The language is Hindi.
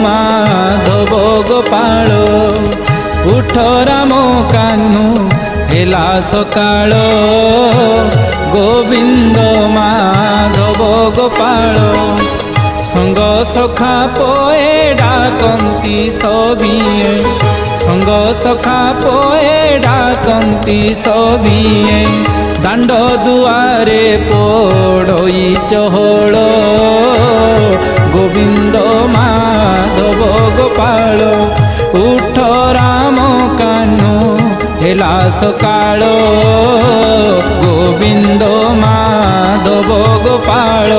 माधव गोपाल उठ राम कान्हू हेला सकाळ गोविंद माधव गोपाल संग सखा पोए डाकंती सबिए संग सखा पोए डाकंती सबिए दांड दुआरे पड़ोई चहल गोविंद माधव गोपाल उठ राम कान्हू हेला सकाळ गोविंद माधव गोपाल।